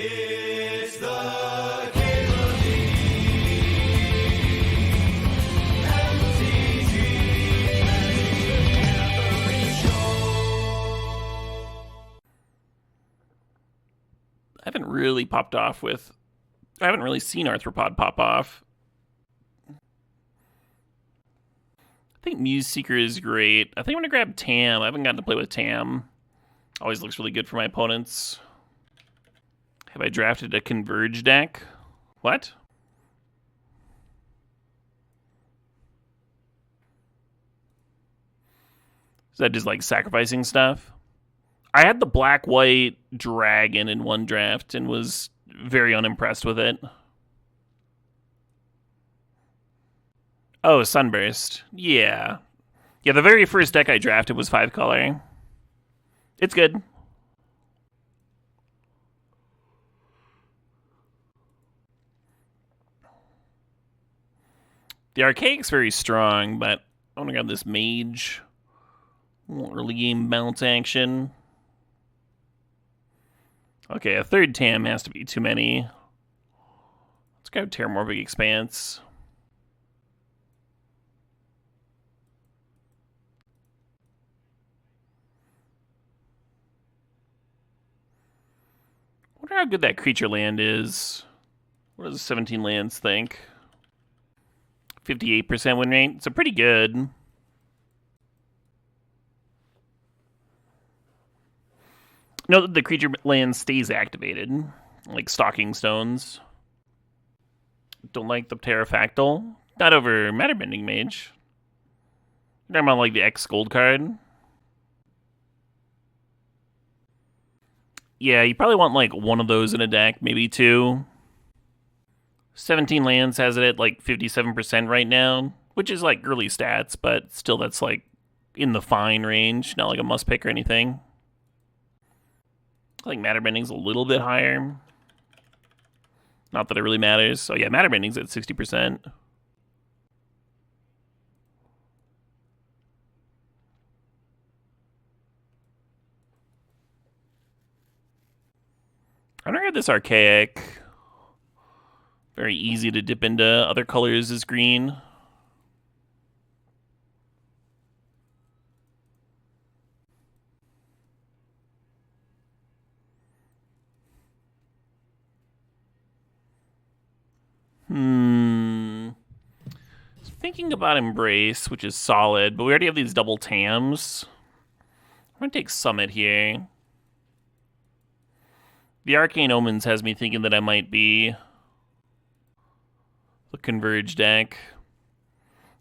It's the Cable I haven't really popped off with... I haven't really seen Arthropod pop off. I think Muse Seeker is great. I think I'm going to grab Tam. I haven't gotten to play with Tam. Always looks really good for my opponents. Have I drafted a Converge deck? What? Is that just like sacrificing stuff? I had the black-white dragon in one draft and was very unimpressed with it. Oh, Sunburst. Yeah. Yeah, the very first deck I drafted was 5-color. It's good. The Archaic's very strong, but I want to grab this Mage. Early game bounce action. Okay, a third Tam has to be too many. Let's grab Terramorphic Expanse. I wonder how good that creature land is. What does 17 lands think? 58% win rate. So pretty good. Note that the creature land stays activated, like Stalking Stones. Don't like the Pterafractyl. Not over Matterbending Mage. You're talking about like the X gold card. Yeah, you probably want like one of those in a deck, maybe two. 17 lands has it at like 57% right now, which is like early stats, but still that's like in the fine range, not like a must pick or anything. I think Matterbending's a little bit higher. Not that it really matters. So yeah, Matterbending's at 60%. I'm gonna grab this Archaic. Very easy to dip into other colors as green. Thinking about Embrace, which is solid, but we already have these double Tams. I'm going to take Summit here. The Arcane Omens has me thinking that I might be the Converge deck.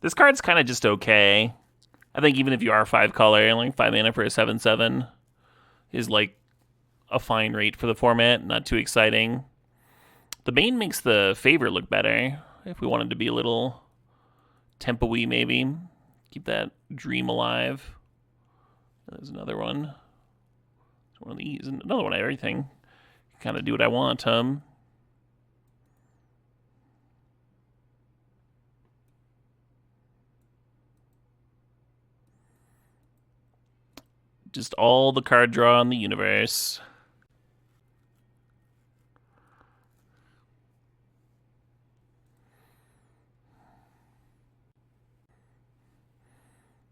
This card's kind of just okay. I think even if you are 5-color, like 5 mana for a 7/7 is like a fine rate for the format, not too exciting. The Bane makes the Favor look better if we wanted to be a little tempo-y, maybe. Keep that dream alive. There's another one. One of these, and another one of everything. Kind of do what I want, Just all the card draw in the universe.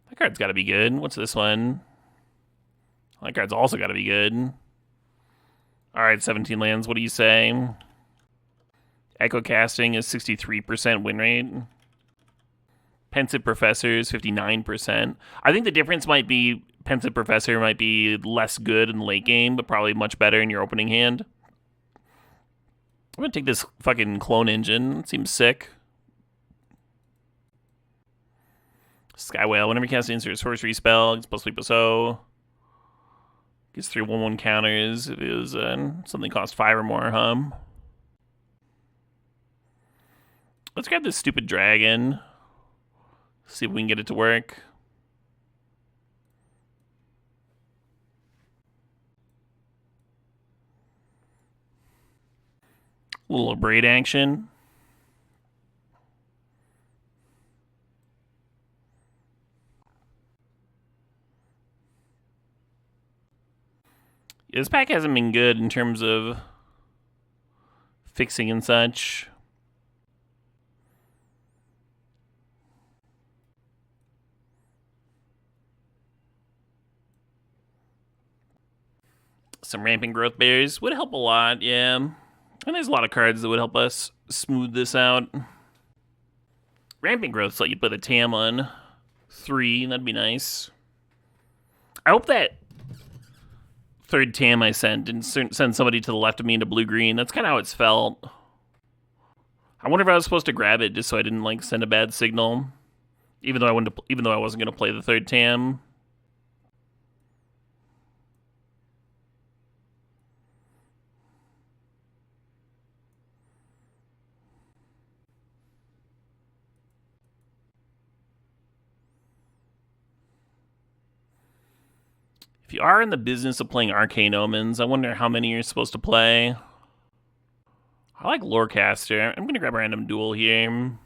That card's got to be good. What's this one? That card's also got to be good. Alright, 17 lands. What do you say? Echocasting is 63% win rate. Pensive Professor is 59%. I think the difference might be Pensive Professor might be less good in the late game, but probably much better in your opening hand. I'm going to take this fucking Clone Engine. It seems sick. Skywhale. Whenever you cast an insert sorcery spell, it's plus 3+0. Gets 3 1/1 counters if it was something cost 5 or more, Let's grab this stupid dragon. See if we can get it to work. A little Abrade action. This pack hasn't been good in terms of fixing and such. Some Rampant Growth Berries would help a lot, yeah. And there's a lot of cards that would help us smooth this out. Rampant Growth's let you put a TAM on 3, that'd be nice. I hope that third TAM I sent didn't send somebody to the left of me into blue-green. That's kind of how it's felt. I wonder if I was supposed to grab it just so I didn't like send a bad signal, even though I wasn't going to play the third TAM. If you are in the business of playing Arcane Omens, I wonder how many you're supposed to play. I like Lorecaster. I'm going to grab a random duel here.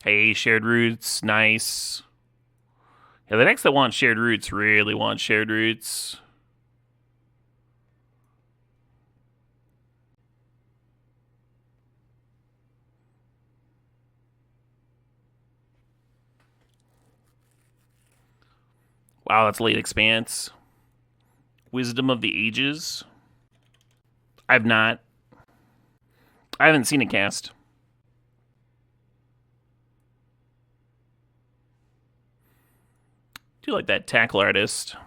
Hey, Shared Roots, nice. Yeah, the decks that want Shared Roots really want Shared Roots. Wow, that's late Expanse. Wisdom of the Ages. I haven't seen it cast. Do like that Tackle Artist.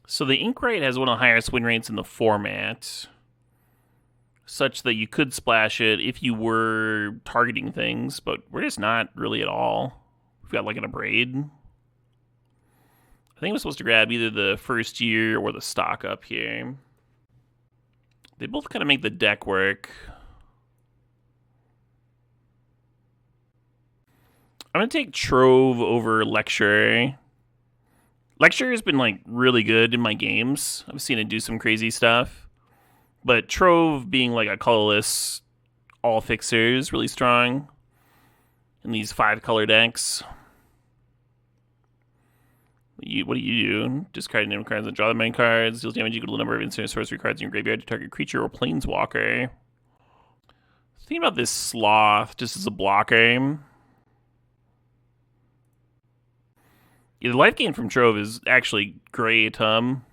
So the ink rate has one of the highest win rates in the format, such that you could splash it if you were targeting things, but we're just not really at all. We've got like an Abrade. I think I'm supposed to grab either the first year or the stock up here. They both kind of make the deck work. I'm going to take Trove over Lecturer. Lecturer has been like really good in my games. I've seen it do some crazy stuff. But Trove being like a colorless all fixer is really strong in these 5-color decks. What do you do? Discard name cards and draw the main cards. Deals damage equal to the number of instant sorcery cards in your graveyard to target creature or planeswalker. Thinking about this Sloth just as a blocker. Yeah, the life gain from Trove is actually great. I'm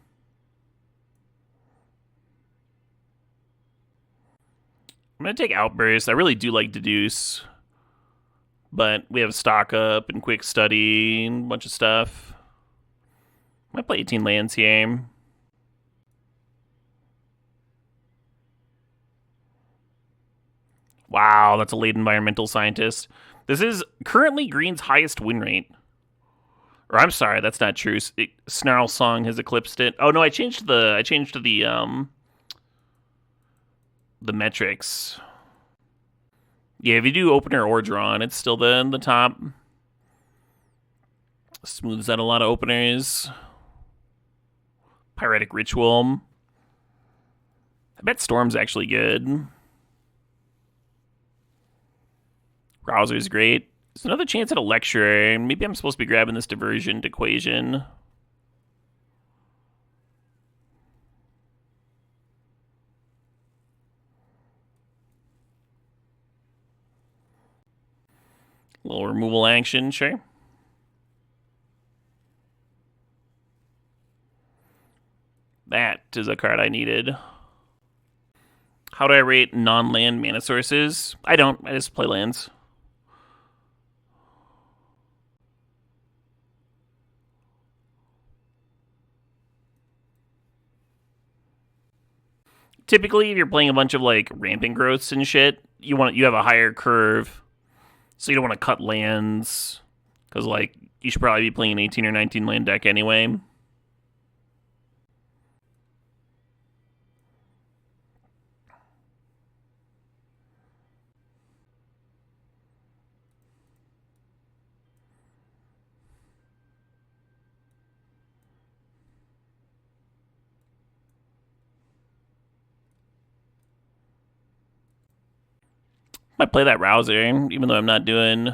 going to take Outburst. I really do like Deduce. But we have Stock Up and Quick Study and a bunch of stuff. I might play 18 lands here. Wow, that's a late Environmental Scientist. This is currently Green's highest win rate. Or I'm sorry, that's not true. Snarl Song has eclipsed it. Oh no, I changed the metrics. Yeah, if you do opener or drawn, it's still the top. Smooths out a lot of openers. Pyretic Ritual. I bet Storm's actually good. Rouser's great. There's another chance at a Lecturer. Maybe I'm supposed to be grabbing this Diversion Equation. Little removal action, sure. That is a card I needed. How do I rate non-land mana sources? I don't. I just play lands. Typically, if you're playing a bunch of like Rampant Growths and shit, you have a higher curve. So you don't want to cut lands, because like you should probably be playing an 18 or 19 land deck anyway. Might play that Rouser, even though I'm not doing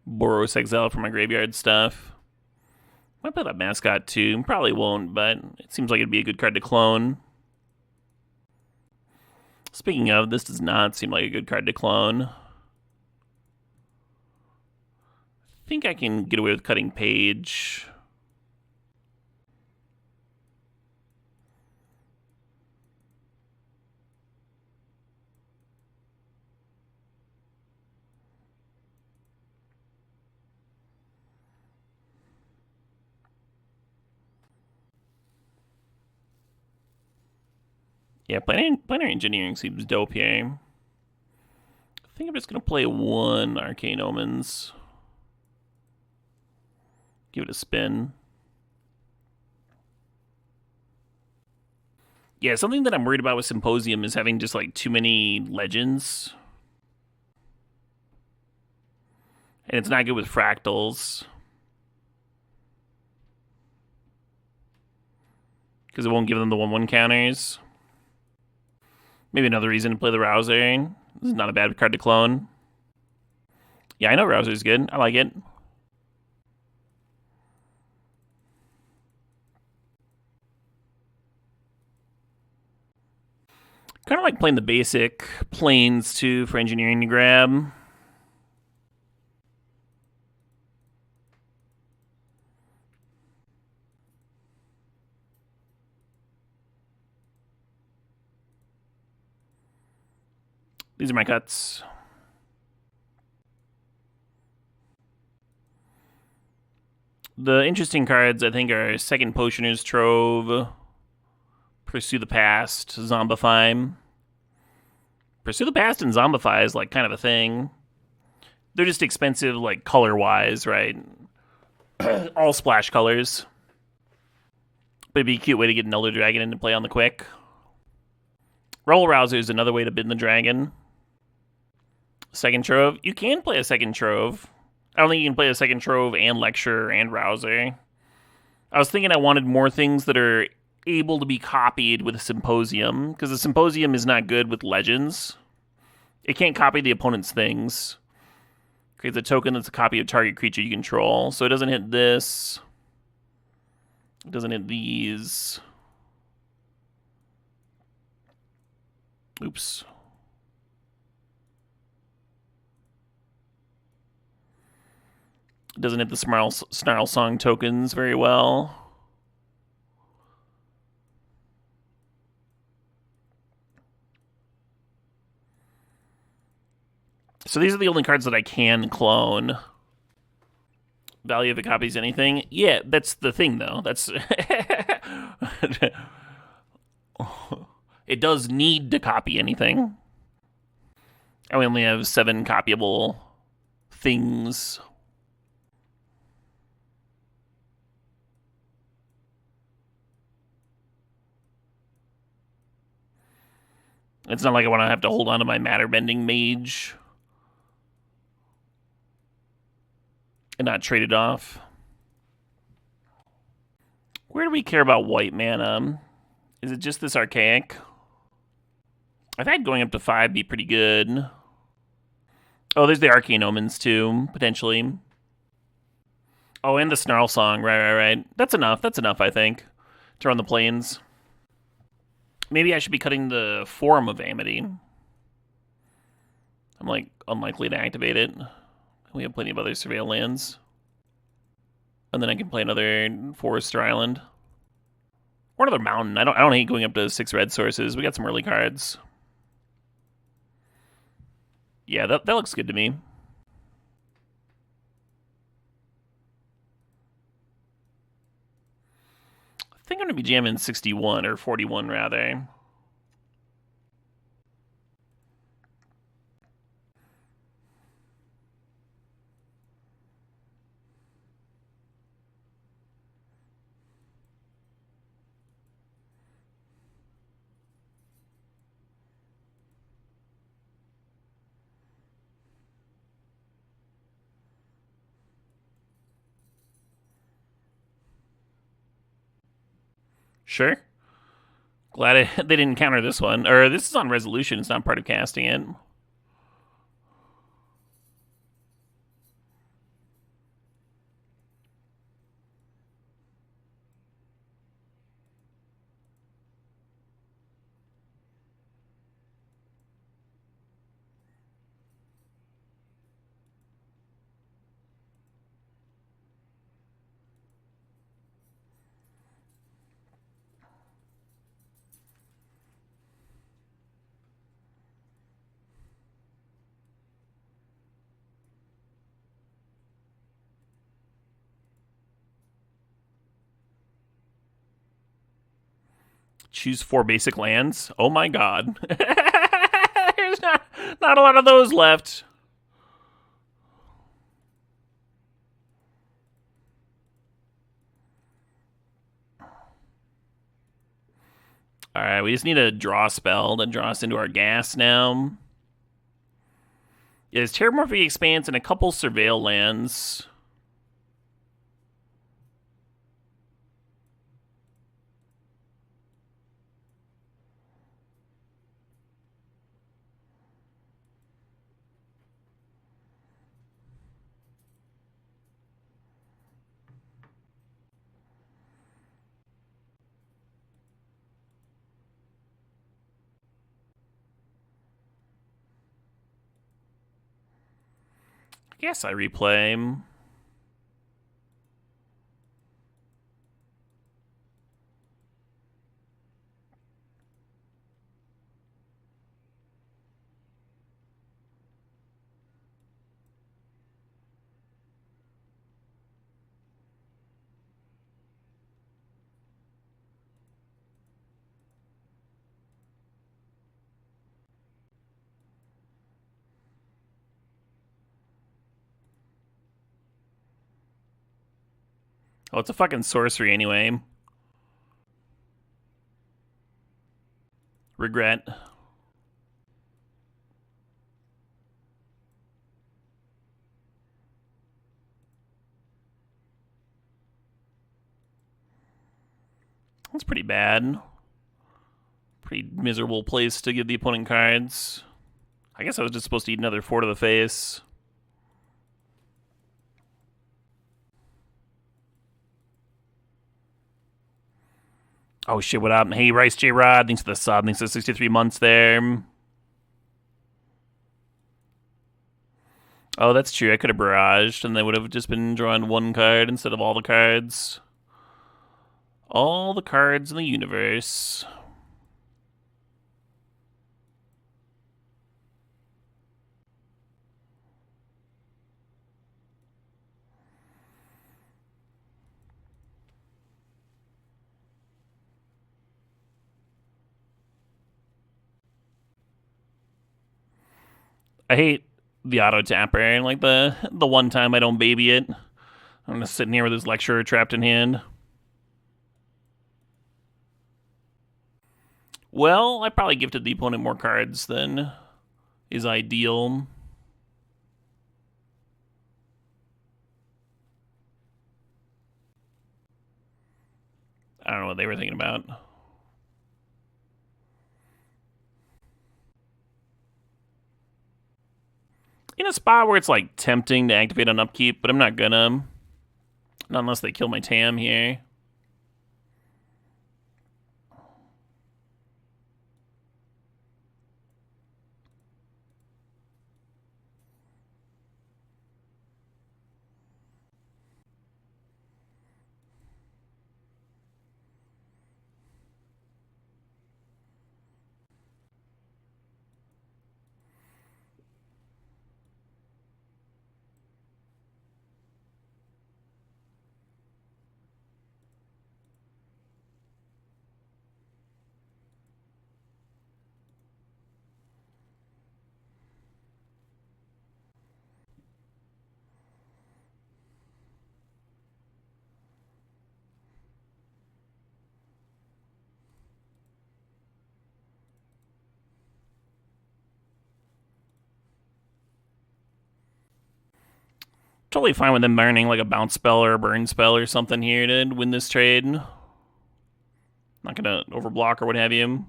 Boros Exile for my graveyard stuff. Might play that Mascot too. Probably won't, but it seems like it'd be a good card to clone. Speaking of, this does not seem like a good card to clone. I think I can get away with cutting Page. Yeah, Planar Engineering seems dope here. I think I'm just going to play one Arcane Omens. Give it a spin. Yeah, something that I'm worried about with Symposium is having just like too many legends. And it's not good with fractals. Because it won't give them the 1/1 counters. Maybe another reason to play the Rouser. This is not a bad card to clone. Yeah, I know Rouser's good. I like it. Kind of like playing the basic planes too for engineering to grab. These are my cuts. The interesting cards, I think, are Second Potioner's Trove, Pursue the Past, Zombify. Pursue the Past and Zombify is like kind of a thing. They're just expensive, like color-wise, right? All splash colors. But it'd be a cute way to get an Elder Dragon into play on the quick. Rubble Rouser is another way to bid the dragon. Second Trove. You can play a second Trove. I don't think you can play a second Trove and Lecturer and Rouser. I was thinking I wanted more things that are able to be copied with a Symposium, because the Symposium is not good with legends. It can't copy the opponent's things. Creates a token that's a copy of target creature you control. So it doesn't hit this. It doesn't hit these. Oops. It doesn't hit the Snarl Song tokens very well. So these are the only cards that I can clone. Value if it copies anything. Yeah, that's the thing, though. That's... It does need to copy anything. And we only have 7 copyable things. It's not like I want to have to hold on to my Matterbending Mage and not trade it off. Where do we care about white mana? Is it just this Archaic? I've had going up to 5 be pretty good. Oh, there's the Arcane Omens too, potentially. Oh, and the Snarl Song. Right. That's enough, I think, to run the planes. Maybe I should be cutting the Forum of Amity. I'm, like, unlikely to activate it. We have plenty of other Surveil lands. And then I can play another Forest or Island. Or another Mountain. I don't hate going up to 6 red sources. We got some early cards. Yeah, that looks good to me. I think I'm going to be jamming 61, or 41 rather. Sure. Glad they didn't counter this one. Or this is on resolution. It's not part of casting it. Choose 4 basic lands. Oh my god. There's not a lot of those left. Alright, we just need a draw spell to draw us into our gas now. Yeah, there's Terramorphic Expanse and a couple Surveil lands. I guess I replay. Oh, it's a fucking sorcery anyway. Regret. That's pretty bad. Pretty miserable place to give the opponent cards. I guess I was just supposed to eat another 4 to the face. Oh shit, what up? Hey, Rice J Rod, thanks for the sub, thanks for the 63 months there. Oh, that's true. I could have barraged, and they would have just been drawing 1 card instead of all the cards. All the cards in the universe. I hate the auto tapper, and like the one time I don't baby it. I'm just sitting here with his lecturer trapped in hand. Well, I probably gifted the opponent more cards than is ideal. I don't know what they were thinking about. In a spot where it's like tempting to activate on upkeep, but I'm not gonna. Not unless they kill my Tam here. Totally fine with them burning like a bounce spell or a burn spell or something here to win this trade. Not gonna overblock or what have you.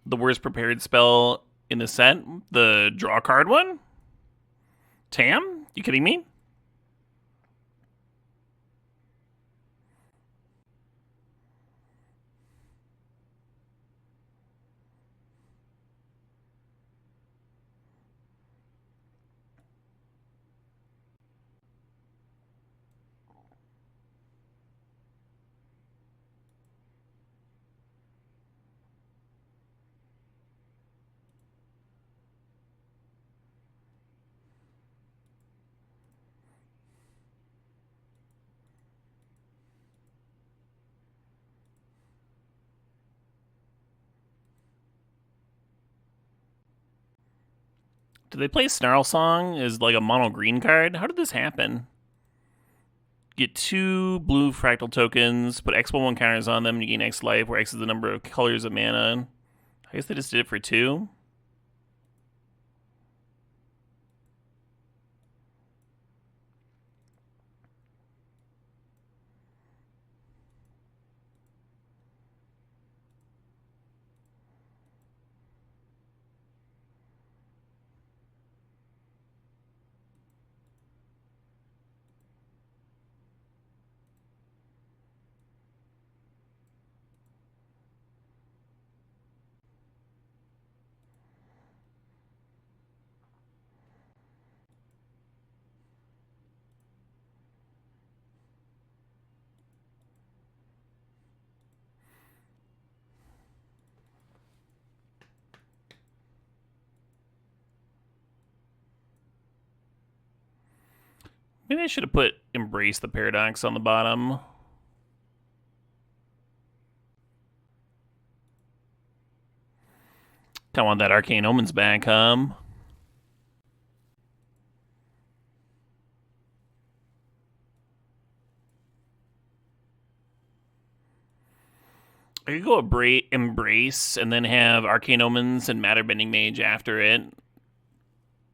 The worst prepared spell in the set, the draw card one? Tam? You kidding me? Did they play Snarl Song as like a mono green card? How did this happen? Get 2 blue fractal tokens, put X1/1 counters on them, and you gain X life, where X is the number of colors of mana. I guess they just did it for 2. Maybe I should have put Embrace the Paradox on the bottom. Kinda want that Arcane Omens back, huh? I could go Embrace and then have Arcane Omens and Matterbending Mage after it.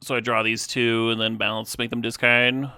So I draw these 2 and then bounce, make them discard.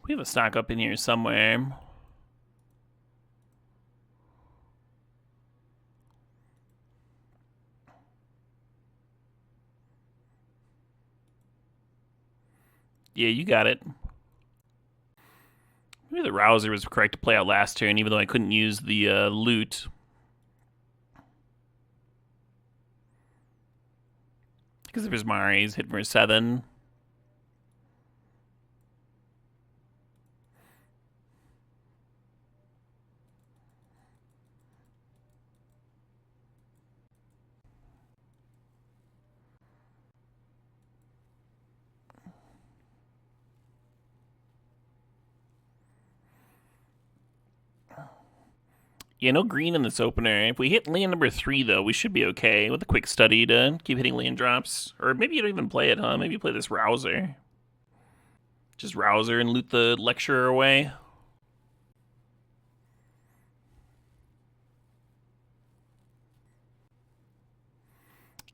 We have a stock up in here somewhere. Yeah, you got it. Maybe the Rouser was correct to play out last turn, even though I couldn't use the loot. Because of Prismari's hit for 7. Yeah, no green in this opener. If we hit land number 3, though, we should be okay with a quick study to keep hitting land drops. Or maybe you don't even play it, huh? Maybe you play this Rouser. Just Rouser and loot the Lecturer away.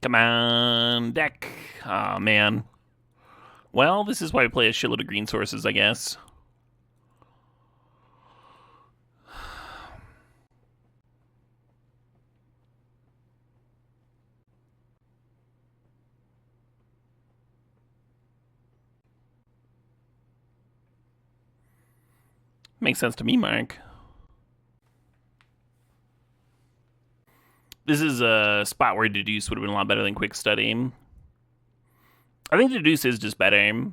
Come on, deck. Aw, man. Well, this is why we play a shitload of green sources, I guess. Makes sense to me, Mark. This is a spot where Deduce would have been a lot better than Quick Study. I think Deduce is just better.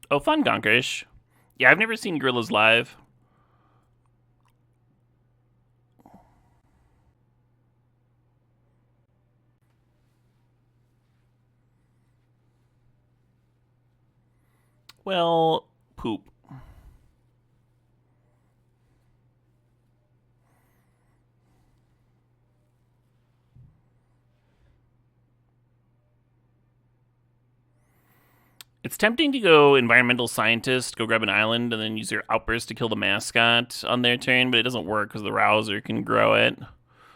Oh, fun, Gonkerish. Yeah, I've never seen Gorillas live. Well, poop. It's tempting to go environmental scientist, go grab an island, and then use your outburst to kill the mascot on their turn, but it doesn't work because the Rouser can grow it.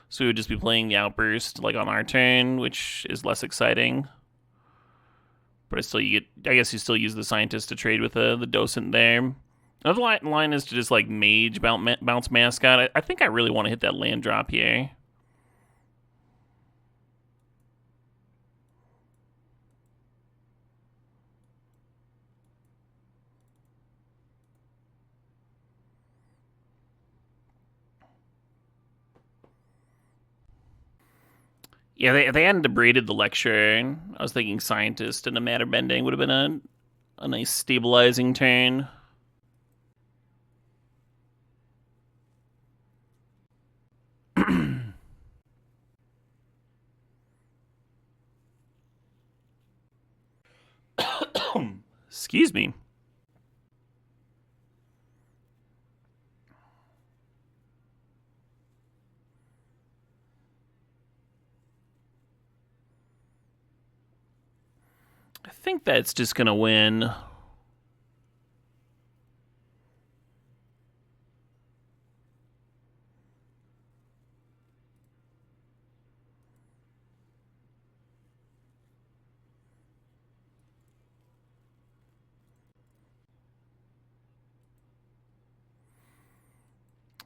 So we would just be playing the outburst like on our turn, which is less exciting. But I guess you still use the scientist to trade with the docent there. Another line is to just like mage bounce mascot. I think I really want to hit that land drop here. Yeah, they hadn't debraded the lecturer. I was thinking scientist and a Matterbending would have been a nice stabilizing turn. Excuse me. I think that's just going to win.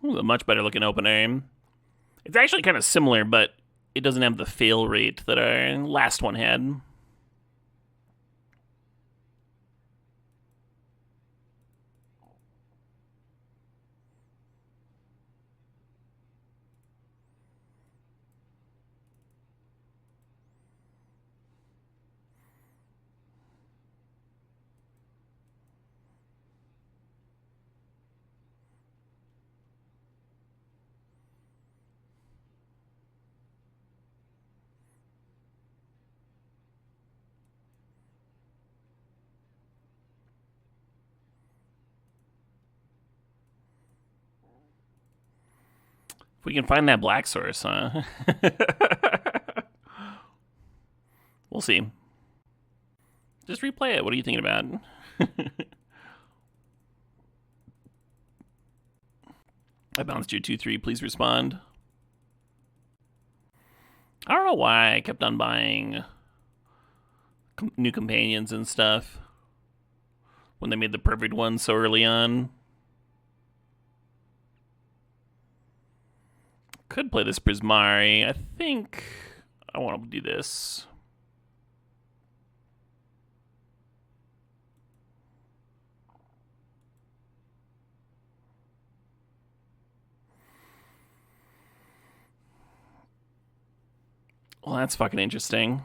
Ooh, a much better looking opener. It's actually kind of similar, but it doesn't have the fail rate that our last one had. If we can find that black source, huh? We'll see. Just replay it. What are you thinking about? I bounced you 2-3. Please respond. I don't know why I kept on buying new companions and stuff when they made the perfect one so early on. Could play this Prismari. I think I want to do this. Well, that's fucking interesting.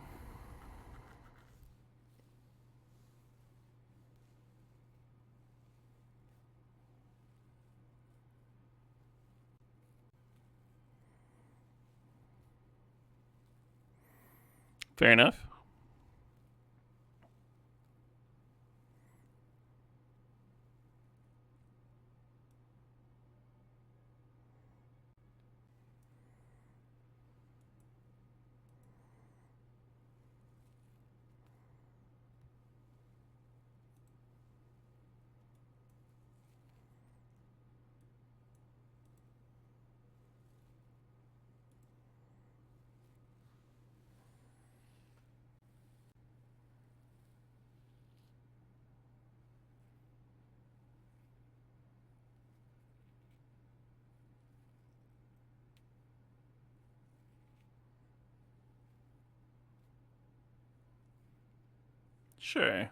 Fair enough. Sure.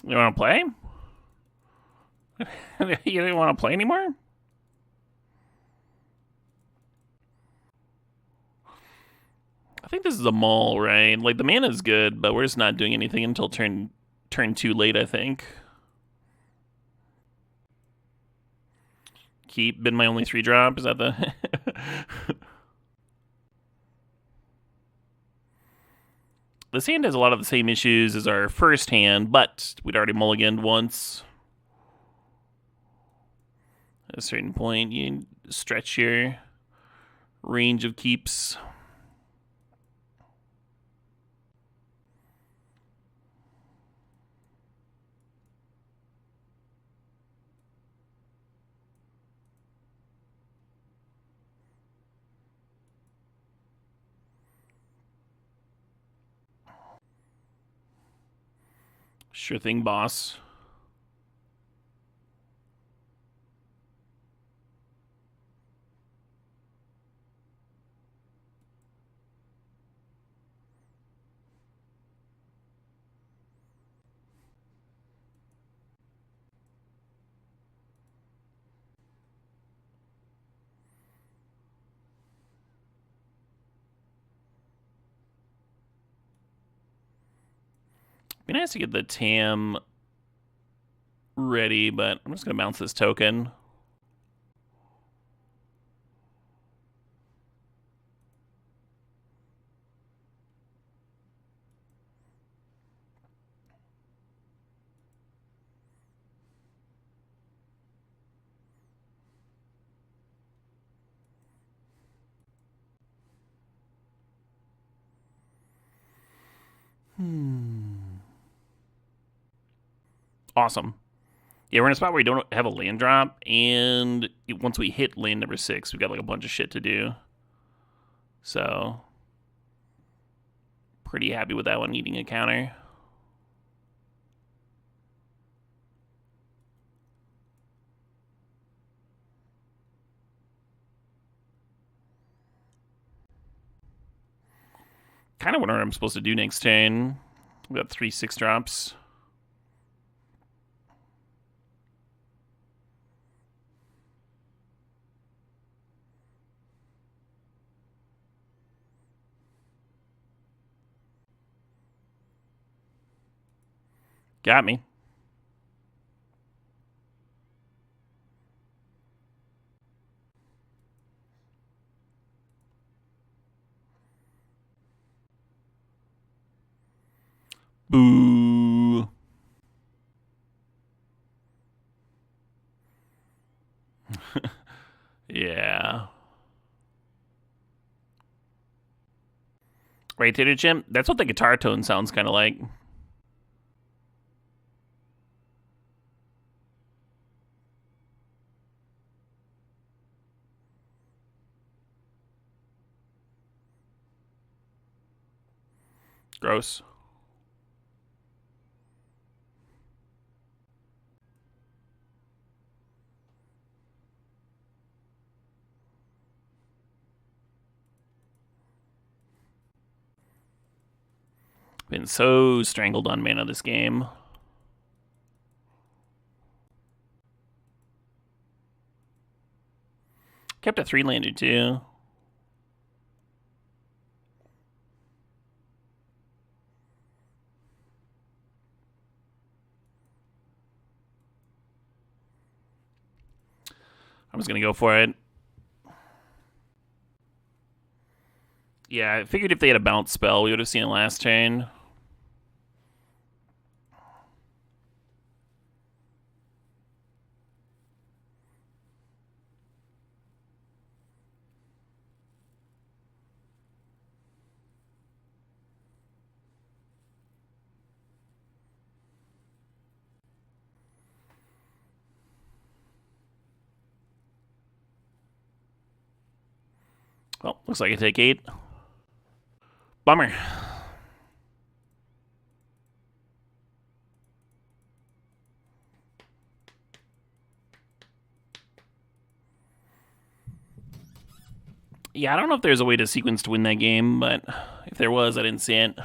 You want to play? You didn't want to play anymore? I think this is a mull, right? Like, the mana is good, but we're just not doing anything until turn 2 late, I think. Keep been my only 3-drop. Is that the... This hand has a lot of the same issues as our first hand, but we'd already mulliganed once. At a certain point, you stretch your range of keeps. Sure thing, boss. Be nice to get the Tam ready, but I'm just going to bounce this token. Awesome. Yeah, we're in a spot where we don't have a land drop, and once we hit land number 6, we've got like a bunch of shit to do. So, pretty happy with that one needing a counter. Kind of wonder what I'm supposed to do next turn. We got 3 6-drops. Got me. Boo. Yeah. Right, Tater Chimp? That's what the guitar tone sounds kind of like. Gross. Been so strangled on mana this game. Kept a 3-lander too. I'm just going to go for it. Yeah, I figured if they had a bounce spell, we would have seen it last turn. Well, looks like I take 8. Bummer. Yeah, I don't know if there's a way to sequence to win that game, but if there was, I didn't see it.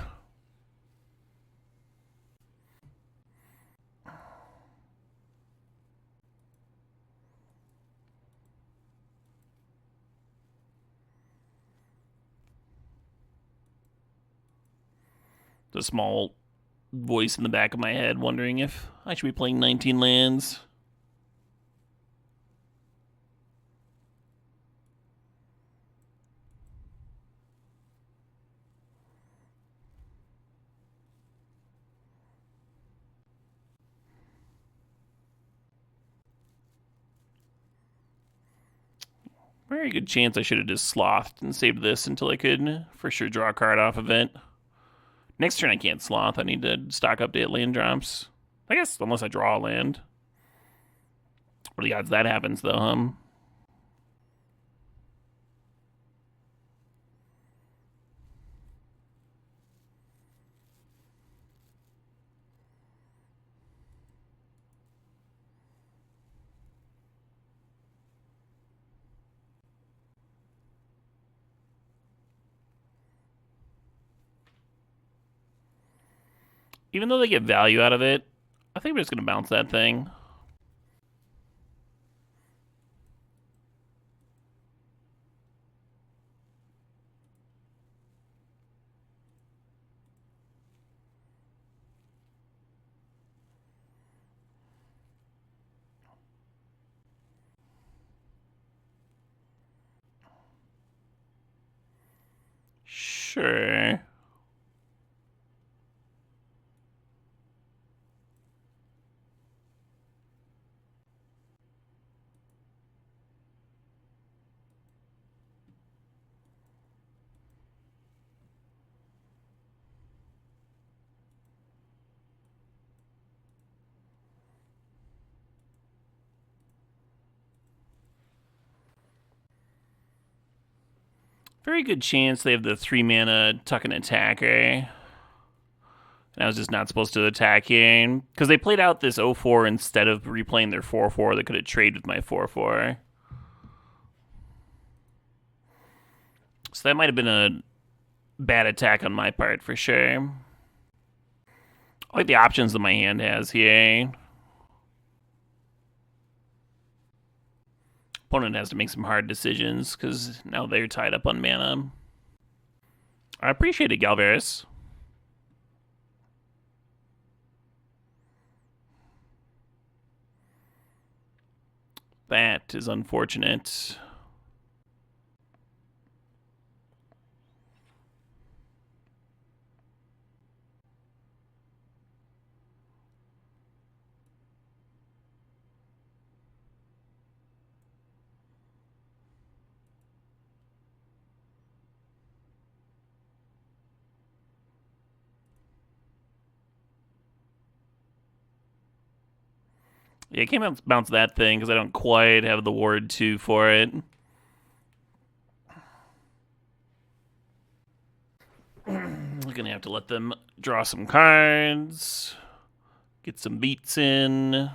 The small voice in the back of my head wondering if I should be playing 19 lands. Very good chance I should have just slothed and saved this until I could for sure draw a card off of it. Next turn I can't sloth. I need to stock update land drops. I guess unless I draw a land. What are the odds that happens though, Even though they get value out of it, I think we're just going to bounce that thing. Sure. Very good chance they have the 3-mana tuck and attacker. And I was just not supposed to attack here. Because they played out this 0-4 instead of replaying their 4-4 that could have traded with my 4-4. So that might have been a bad attack on my part for sure. I like the options that my hand has here. Opponent has to make some hard decisions because now they're tied up on mana. I appreciate it, Galvaris. That is unfortunate. Yeah, I can't bounce that thing because I don't quite have the ward 2 for it. I'm gonna have to let them draw some cards, get some beats in.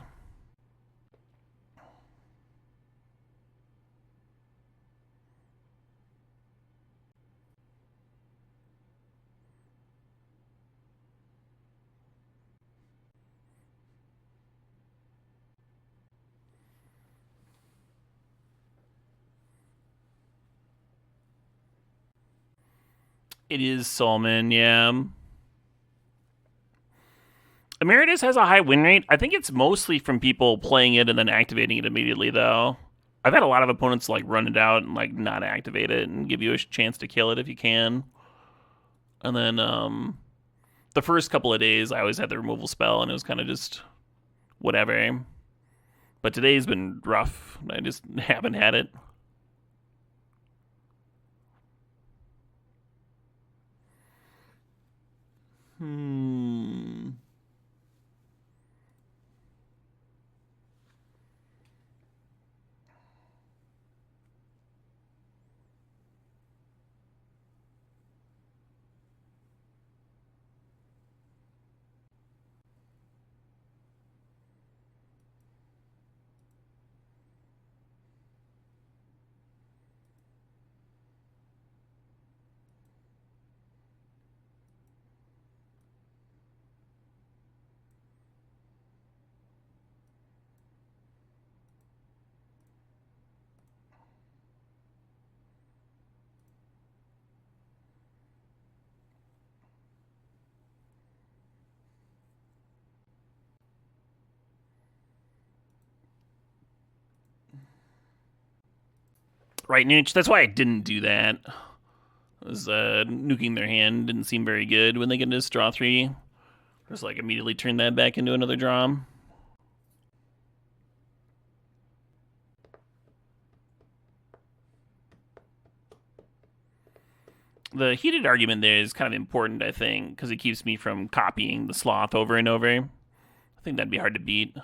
It is Solman, yeah. Emeritus has a high win rate. I think it's mostly from people playing it and then activating it immediately, though. I've had a lot of opponents like run it out and like not activate it and give you a chance to kill it if you can. And then the first couple of days, I always had the removal spell, and it was kind of just whatever. But today's been rough. I just haven't had it. Right, Nooch. That's why I didn't do that. Was nuking their hand didn't seem very good when they get into draw 3. Just like immediately turn that back into another draw. The heated argument there is kind of important, I think, because it keeps me from copying the Sloth over and over. I think that'd be hard to beat.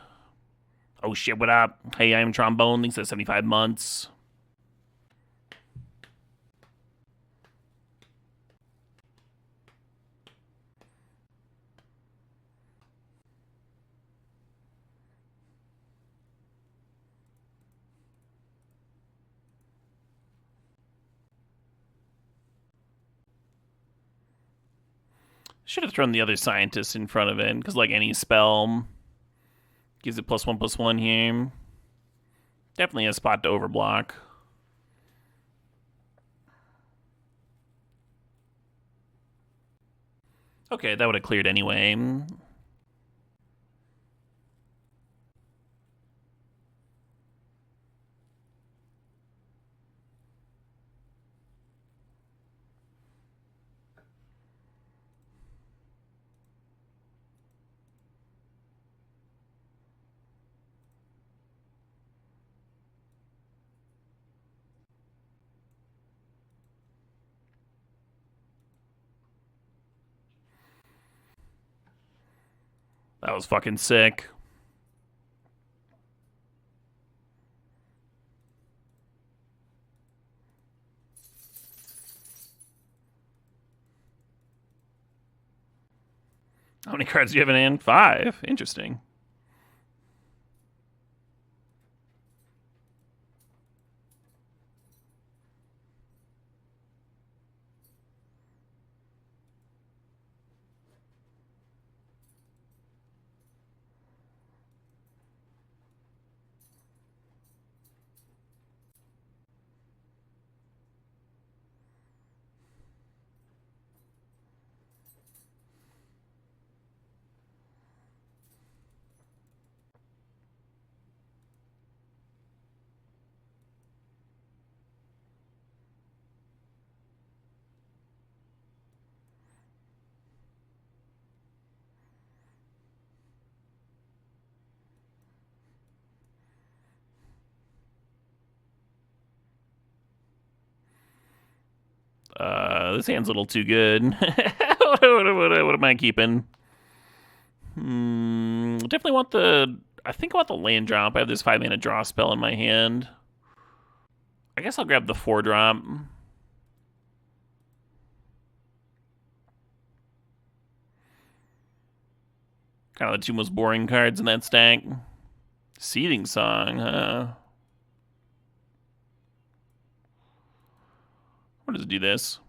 Oh shit, what up? Hey, I'm Trombone, thanks for 75 months. Should have thrown the other scientist in front of it, because like any spell gives it +1/+1 here. Definitely a spot to overblock. Okay, that would have cleared anyway. That was fucking sick. How many cards do you have in hand? 5. Interesting. This hand's a little too good. What am I keeping? Definitely want the... I think I want the land drop. I have this 5-mana draw spell in my hand. I guess I'll grab the 4-drop. Kind of the 2 most boring cards in that stack. Seething Song, huh? What does it do this?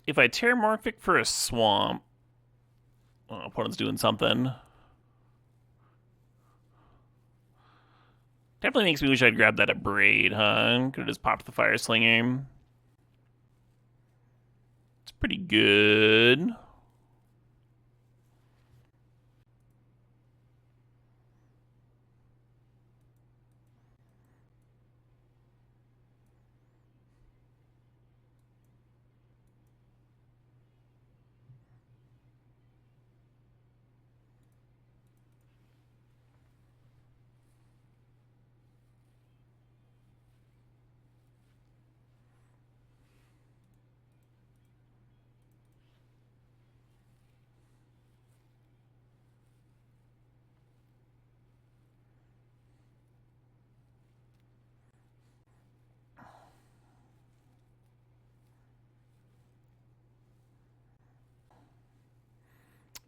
If I Terramorphic for a swamp, opponent's doing something. Definitely makes me wish I'd grabbed that Abrade, huh? Could have just popped the Fire Slinger. It's pretty good.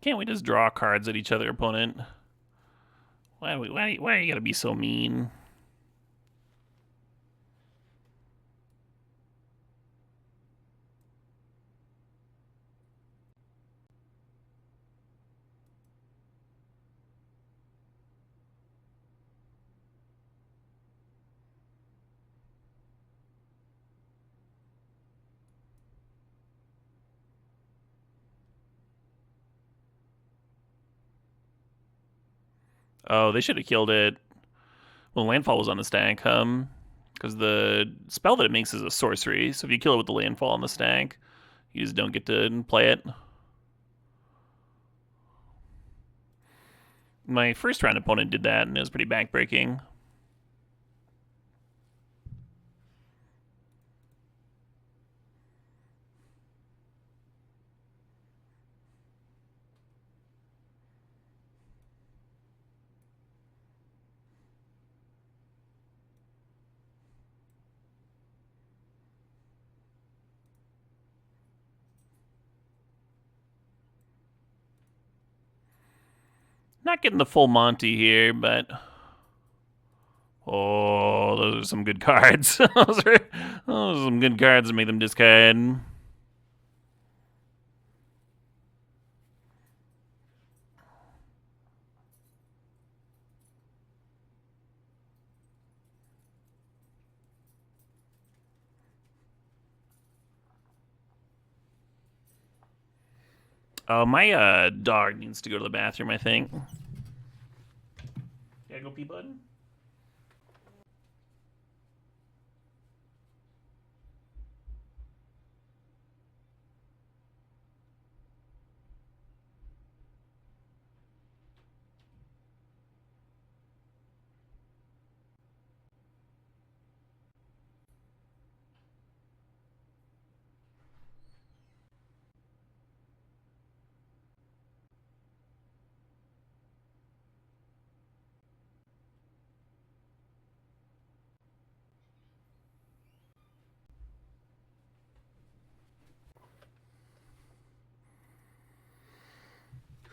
Can't we just draw cards at each other opponent? Why you gotta be so mean? Oh, they should have killed it. Well, landfall was on the stack, because the spell that it makes is a sorcery. So if you kill it with the landfall on the stack, you just don't get to play it. My first round opponent did that, and it was pretty backbreaking. Not getting the full Monty here, but oh, those are some good cards. those are some good cards that make them discard. Oh, my dog needs to go to the bathroom, I think. Gotta go pee, bud?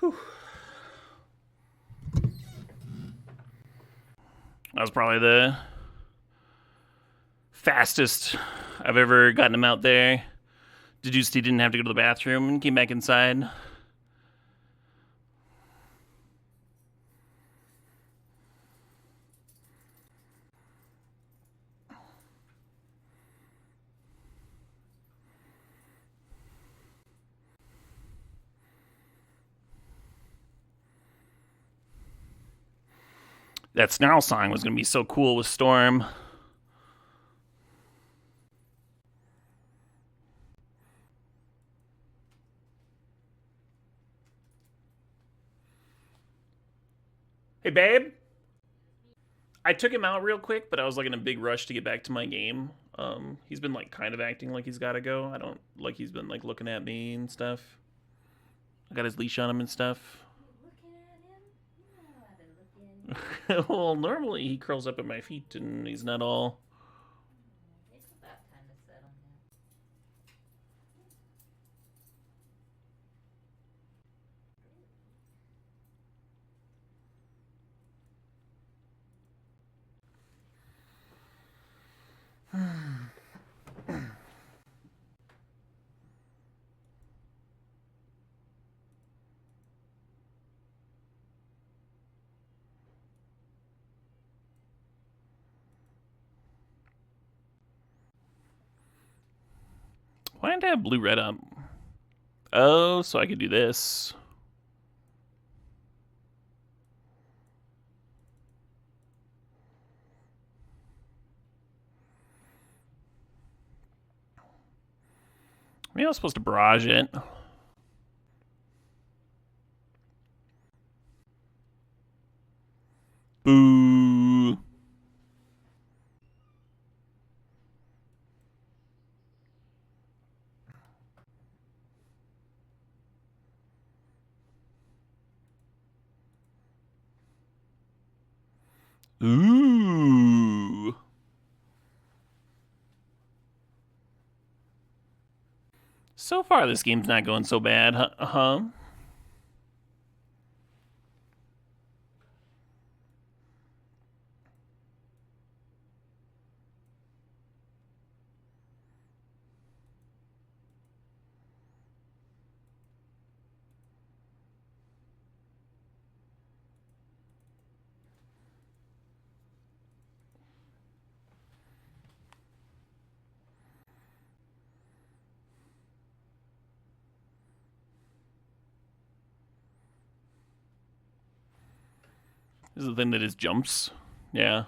Whew. That was probably the fastest I've ever gotten him out there. Deduced he didn't have to go to the bathroom and came back inside. That Snarl Song was going to be so cool with Storm. Hey, babe. I took him out real quick, but I was like in a big rush to get back to my game. He's been like kind of acting like he's got to go. I don't like he's been like looking at me and stuff. I got his leash on him and stuff. Well, normally he curls up at my feet and he's not all. It's about time to settle Hmm. Why didn't I have blue-red up? Oh, so I could do this. Maybe I was supposed to barrage it. Boo. Ooh. So far, this game's not going so bad, huh? This is the thing that is jumps. Yeah.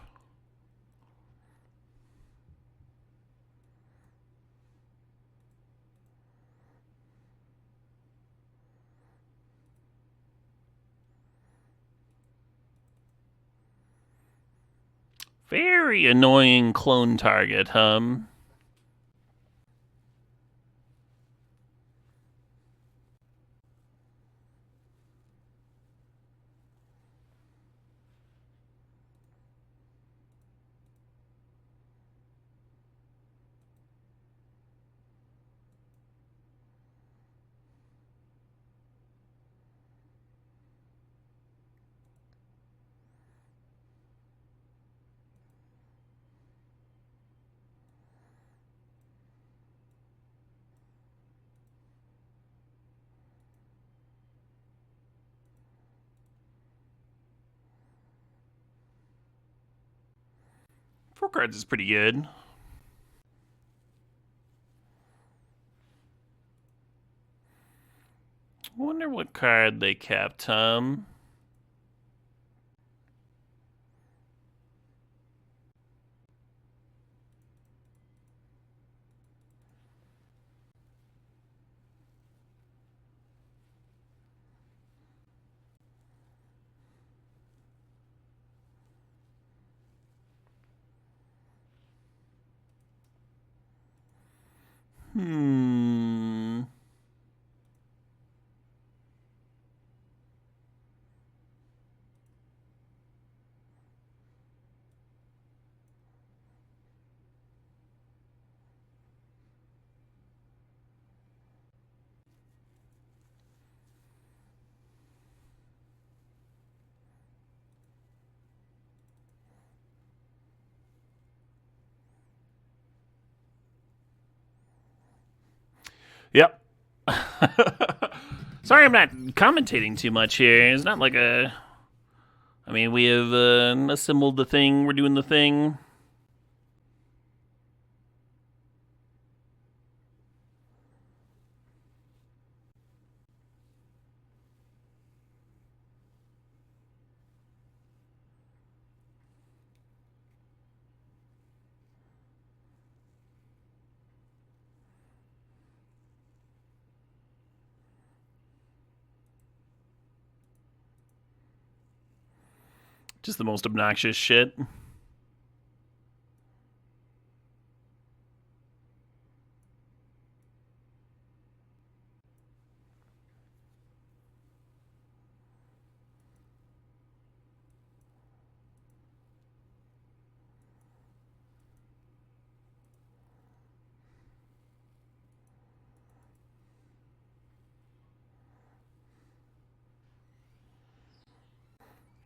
Very annoying clone target, Four cards is pretty good. I wonder what card they kept, Yep. Sorry I'm not commentating too much here. It's not like a... I mean, we have assembled the thing. We're doing the thing. Just the most obnoxious shit.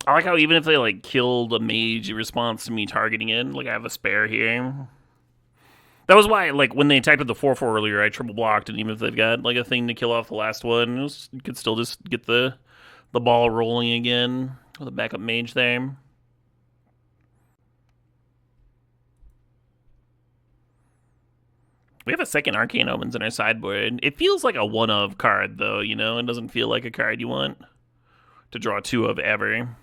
I like how even if they like killed a mage in response to me targeting it, like I have a spare here. That was why, like, when they attacked with the 4/4 earlier, I triple blocked, and even if they've got like a thing to kill off the last one, you could still just get the ball rolling again with a backup mage there. We have a second Arcane Omens in our sideboard. It feels like a one-of card, though, you know? It doesn't feel like a card you want to draw two of ever.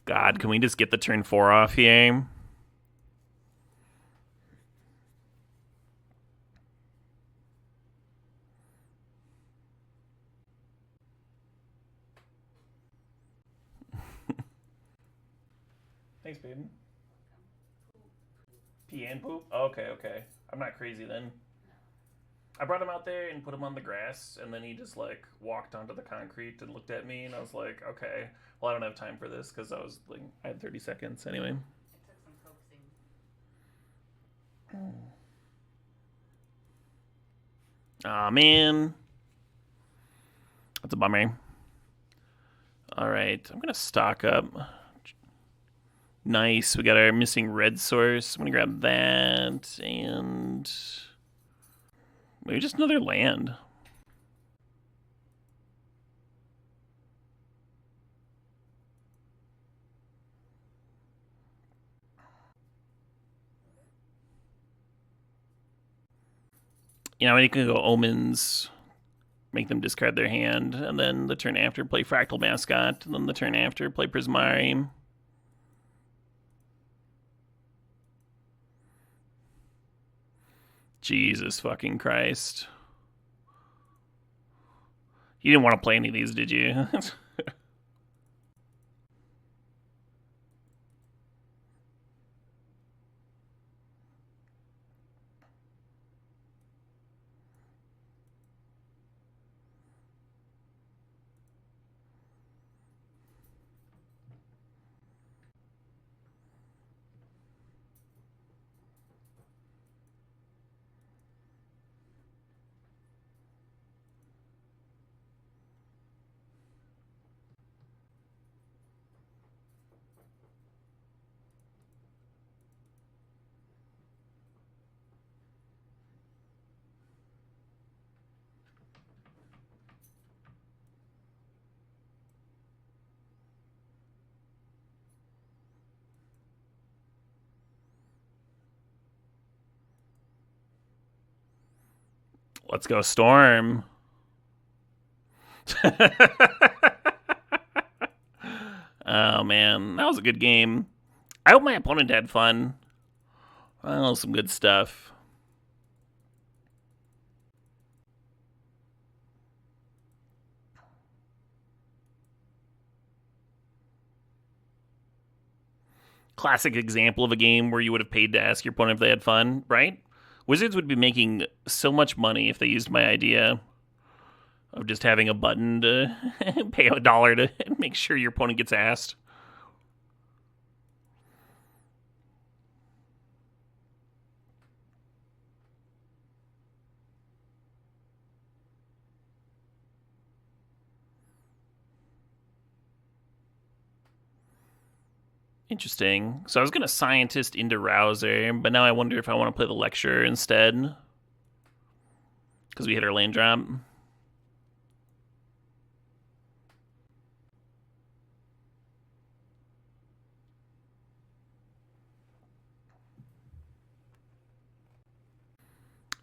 God, can we just get the turn 4 off here? Thanks, babe. Pee and poop? Okay, okay. I'm not crazy then. I brought him out there and put him on the grass, and then he just, like, walked onto the concrete and looked at me, and I was like, okay, well, I don't have time for this, because I had 30 seconds anyway. It took some coaxing. Aw, man. That's a bummer. Alright, I'm going to stock up. Nice, we got our missing red source. I'm going to grab that, and... maybe just another land. You know, you can go Omens, make them discard their hand, and then the turn after play Fractal Mascot, and then the turn after play Prismari. Jesus fucking Christ. You didn't want to play any of these, did you? Let's go Storm. Oh, man. That was a good game. I hope my opponent had fun. Well, some good stuff. Classic example of a game where you would have paid to ask your opponent if they had fun, right? Wizards would be making so much money if they used my idea of just having a button to pay $1 to make sure your opponent gets asked. Interesting. So I was going to Scientist into Rouser, but now I wonder if I want to play the Lecturer instead. Because we hit our land drop.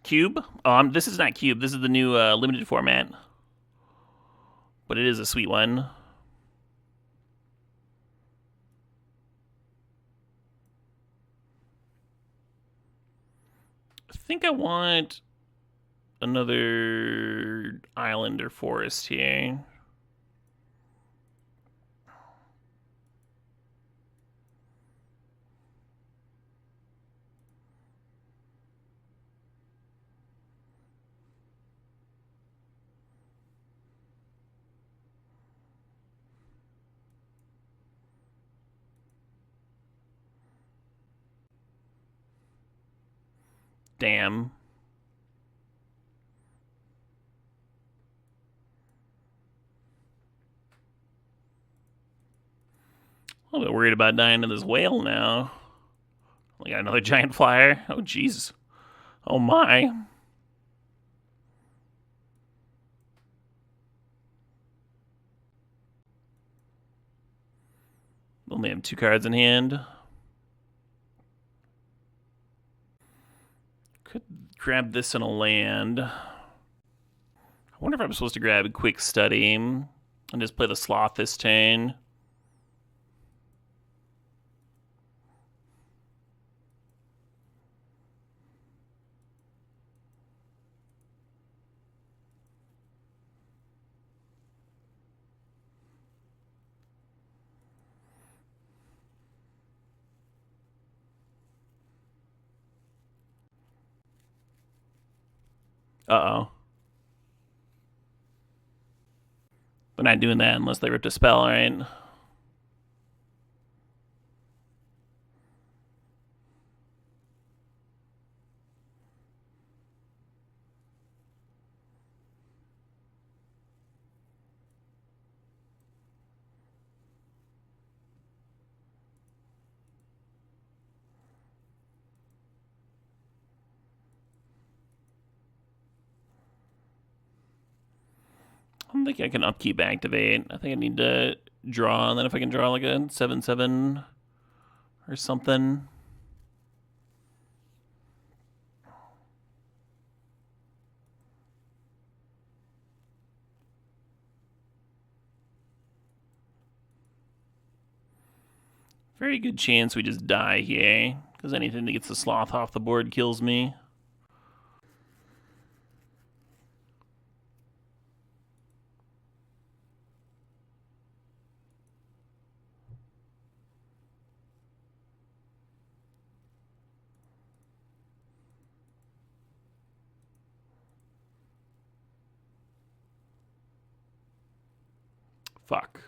Cube? This is not Cube. This is the new limited format. But it is a sweet one. I think I want another island or forest here. Damn. A little bit worried about dying to this whale now. We got another giant flyer. Oh, jeez. Oh, my. Only have 2 cards in hand. Could grab this in a land. I wonder if I'm supposed to grab a Quick Study and just play the Sloth this turn. Uh-oh. They're not doing that unless they ripped a spell, right? I don't think I can upkeep activate. I think I need to draw, and then if I can draw like a 7/7 or something. Very good chance we just die here, because anything that gets the Sloth off the board kills me. Fuck.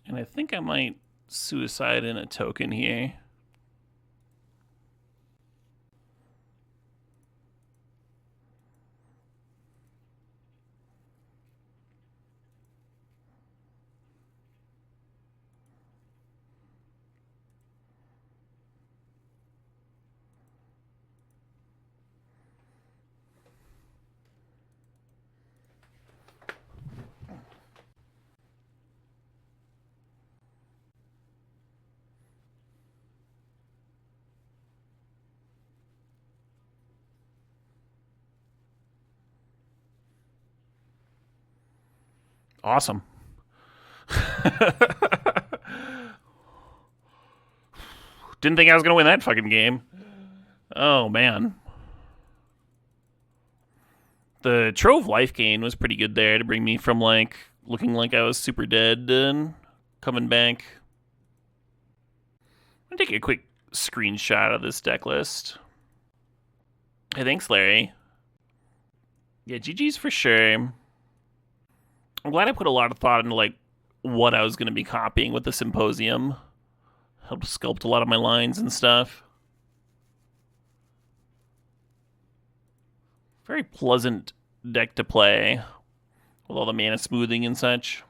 And I think I might suicide in a token here. Awesome. Didn't think I was going to win that fucking game. Oh, man. The Trove life gain was pretty good there to bring me from, like, looking like I was super dead and coming back. I'm going to take a quick screenshot of this deck list. Hey, thanks, Larry. Yeah, GG's for sure. I'm glad I put a lot of thought into, like, what I was going to be copying with the Symposium. Helped sculpt a lot of my lines and stuff. Very pleasant deck to play with all the mana smoothing and such.